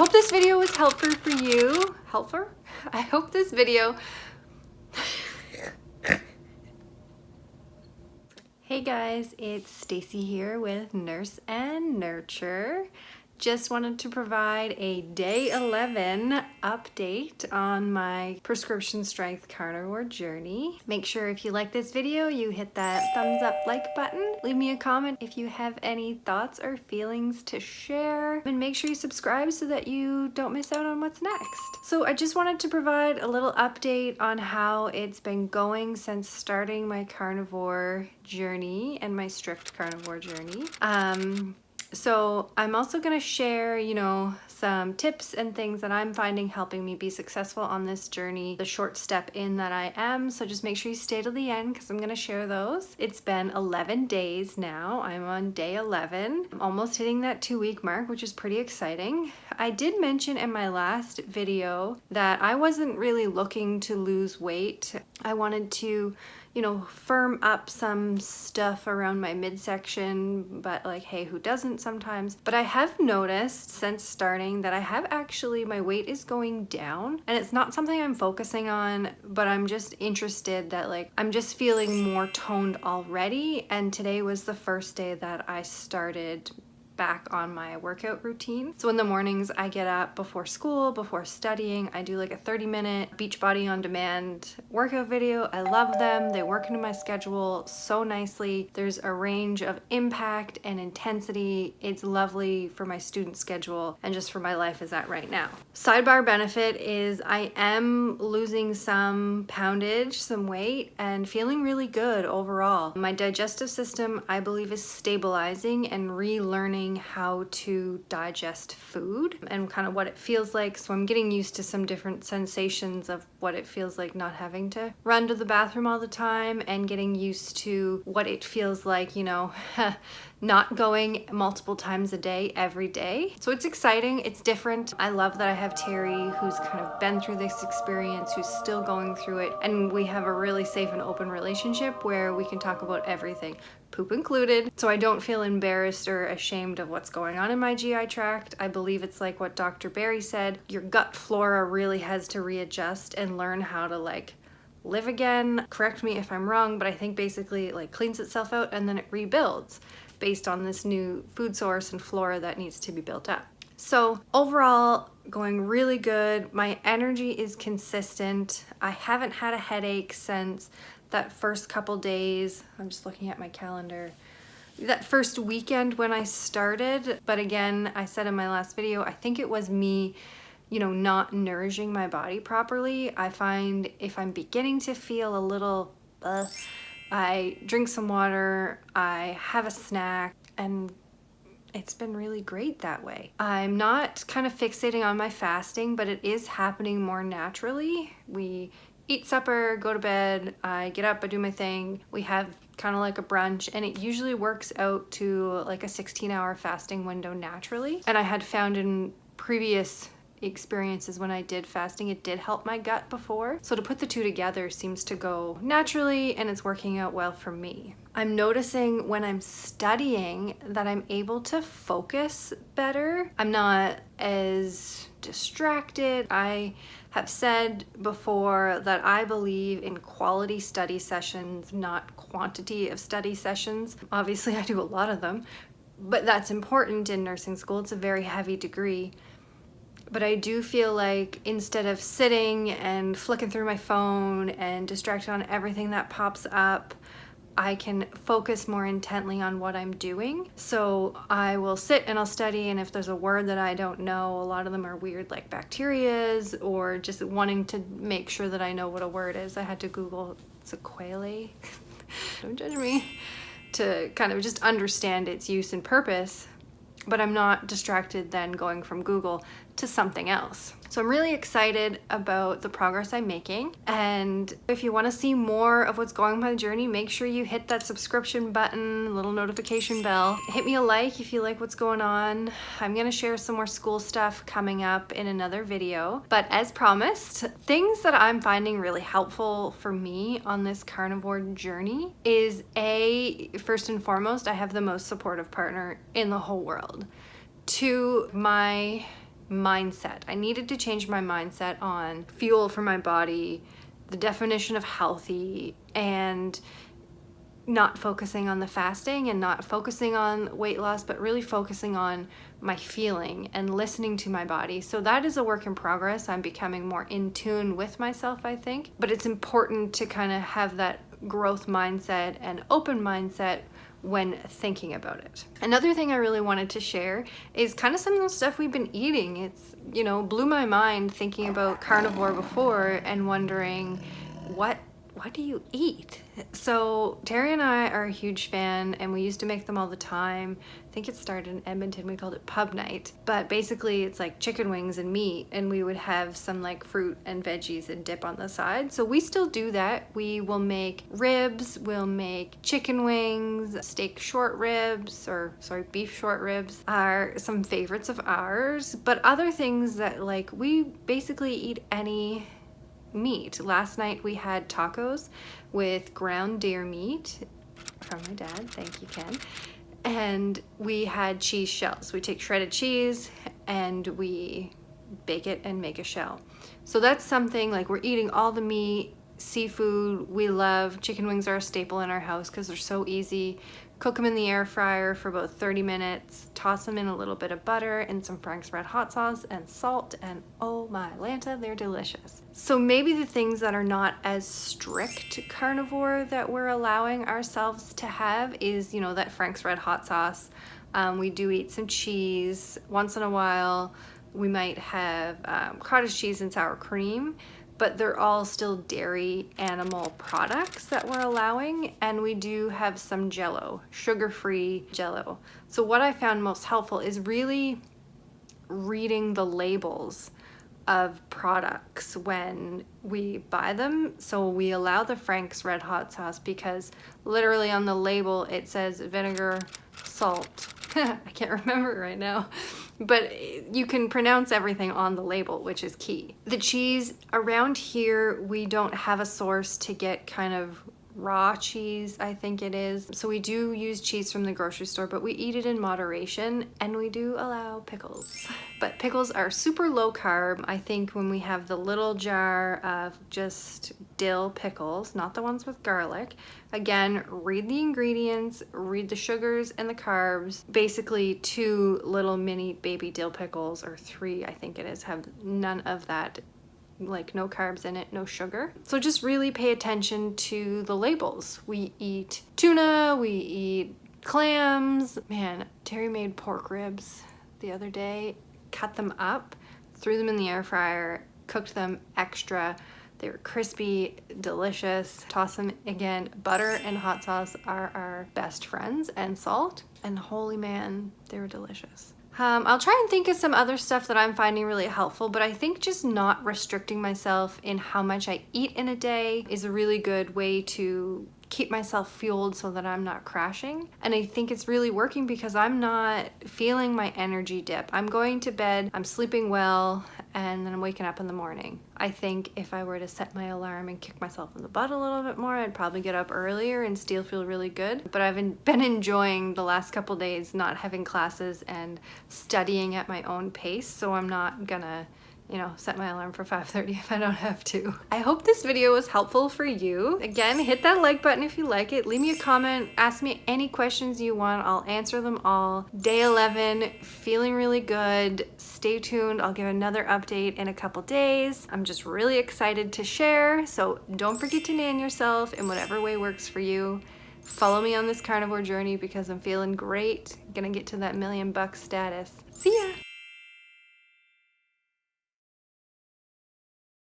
hope this video was helpful for you. Helpful? I hope this video... Hey guys, it's Stacy here with Nurse and Nurture. Just wanted to provide a day 11 update on my prescription strength carnivore journey. Make sure if you like this video, you hit that thumbs up like button. Leave me a comment if you have any thoughts or feelings to share. And make sure you subscribe so that you don't miss out on what's next. So I just wanted to provide a little update on how it's been going since starting my carnivore journey and my strict carnivore journey. So I'm also going to share, some tips and things that I'm finding helping me be successful on this journey, the short step in that I am. So just make sure you stay till the end because I'm going to share those. It's been 11 days now. I'm on day 11. I'm almost hitting that 2-week mark, which is pretty exciting. I did mention in my last video that I wasn't really looking to lose weight. I wanted to firm up some stuff around my midsection, but like, hey, who doesn't sometimes? But I have noticed since starting that I have actually, my weight is going down, and it's not something I'm focusing on, but I'm just interested that I'm just feeling more toned already. And today was the first day that I started back on my workout routine. So in the mornings I get up before school, before studying, I do like a 30-minute Beachbody on demand workout video. I love them. They work into my schedule so nicely. There's a range of impact and intensity. It's lovely for my student schedule and just for my life as at right now. Sidebar benefit is I am losing some poundage, some weight, and feeling really good overall. My digestive system, I believe, is stabilizing and relearning how to digest food and kind of what it feels like. So I'm getting used to some different sensations of what it feels like not having to run to the bathroom all the time, and getting used to what it feels like, not going multiple times a day every day. So it's exciting. It's different. I love that I have Terry, who's kind of been through this experience, who's still going through it, and we have a really safe and open relationship where we can talk about everything, poop included, so I don't feel embarrassed or ashamed of what's going on in my GI tract. I believe it's like what Dr. Barry said, your gut flora really has to readjust and learn how to live again. Correct me if I'm wrong, but I think basically it cleans itself out and then it rebuilds based on this new food source and flora that needs to be built up. So overall, going really good. My energy is consistent. I haven't had a headache since that first couple days. I'm just looking at my calendar. That first weekend when I started, but again, I said in my last video, I think it was me, not nourishing my body properly. I find if I'm beginning to feel a little, I drink some water, I have a snack, and it's been really great that way. I'm not kind of fixating on my fasting, but it is happening more naturally. We eat supper, go to bed, I get up, I do my thing. We have kind of like a brunch, and it usually works out to like a 16-hour fasting window naturally. And I had found in previous experiences when I did fasting, it did help my gut before. So to put the two together seems to go naturally, and it's working out well for me. I'm noticing when I'm studying that I'm able to focus better. I'm not as distracted. I have said before that I believe in quality study sessions, not quantity of study sessions. Obviously, I do a lot of them, but that's important in nursing school. It's a very heavy degree. But I do feel like instead of sitting and flicking through my phone and distracted on everything that pops up, I can focus more intently on what I'm doing. So I will sit and I'll study, and if there's a word that I don't know, a lot of them are weird, like bacterias, or just wanting to make sure that I know what a word is. I had to Google sequelae, don't judge me, to kind of just understand its use and purpose. But I'm not distracted then going from Google to something else. So I'm really excited about the progress I'm making. And if you want to see more of what's going on my journey, make sure you hit that subscription button, little notification bell. Hit me a like if you like what's going on. I'm going to share some more school stuff coming up in another video. But as promised, things that I'm finding really helpful for me on this carnivore journey is first and foremost, I have the most supportive partner in the whole world. 2, my mindset. I needed to change my mindset on fuel for my body, the definition of healthy, and not focusing on the fasting and not focusing on weight loss, but really focusing on my feeling and listening to my body. So that is a work in progress. I'm becoming more in tune with myself, I think. But it's important to kind of have that growth mindset and open mindset when thinking about it. Another thing I really wanted to share is kind of some of the stuff we've been eating. It's, you know, blew my mind thinking about carnivore before and wondering what do you eat? So Terry and I are a huge fan, and we used to make them all the time. I think it started in Edmonton. We called it pub night. But basically it's like chicken wings and meat, and we would have some like fruit and veggies and dip on the side. So we still do that. We will make ribs, we'll make chicken wings, steak short ribs, or sorry, beef short ribs are some favorites of ours. But other things that like we basically eat any meat. Last night we had tacos with ground deer meat from my dad. Thank you, Ken. And we had cheese shells. We take shredded cheese and we bake it and make a shell. So that's something like we're eating all the meat, seafood. We love chicken wings are a staple in our house because they're so easy. Cook them in the air fryer for about 30 minutes, toss them in a little bit of butter and some Frank's Red Hot Sauce and salt, and oh my Lanta, they're delicious. So maybe the things that are not as strict carnivore that we're allowing ourselves to have is, you know, that Frank's Red Hot Sauce. We do eat some cheese. Once in a while, we might have cottage cheese and sour cream, but they're all still dairy animal products that we're allowing. And we do have some Jell-O, sugar-free Jell-O. So what I found most helpful is really reading the labels of products when we buy them. So we allow the Frank's Red Hot Sauce because literally on the label it says vinegar, salt. I can't remember it right now, but you can pronounce everything on the label, which is key. The cheese around here, we don't have a source to get kind of raw cheese, I think it is. So we do use cheese from the grocery store, but we eat it in moderation, and we do allow pickles. But pickles are super low carb. I think when we have the little jar of just dill pickles, not the ones with garlic, again, read the ingredients, read the sugars and the carbs. Basically 2 little mini baby dill pickles, or 3 I think it is, have none of that, like no carbs in it, no sugar. So just really pay attention to the labels. We eat tuna, we eat clams. Man, Terry made pork ribs the other day, cut them up, threw them in the air fryer, cooked them extra. They were crispy, delicious. Toss them again. Butter and hot sauce are our best friends, and salt. And holy man, they were delicious. I'll try and think of some other stuff that I'm finding really helpful, but I think just not restricting myself in how much I eat in a day is a really good way to keep myself fueled so that I'm not crashing. And I think it's really working because I'm not feeling my energy dip. I'm going to bed, I'm sleeping well, and then I'm waking up in the morning. I think if I were to set my alarm and kick myself in the butt a little bit more, I'd probably get up earlier and still feel really good. But I've been enjoying the last couple days not having classes and studying at my own pace, so I'm not gonna, you know, set my alarm for 5:30 if I don't have to. I hope this video was helpful for you. Again, hit that like button if you like it. Leave me a comment. Ask me any questions you want. I'll answer them all. Day 11, feeling really good. Stay tuned. I'll give another update in a couple days. I'm just really excited to share. So don't forget to nan yourself in whatever way works for you. Follow me on this carnivore journey because I'm feeling great. Gonna get to that $1,000,000 status. See ya.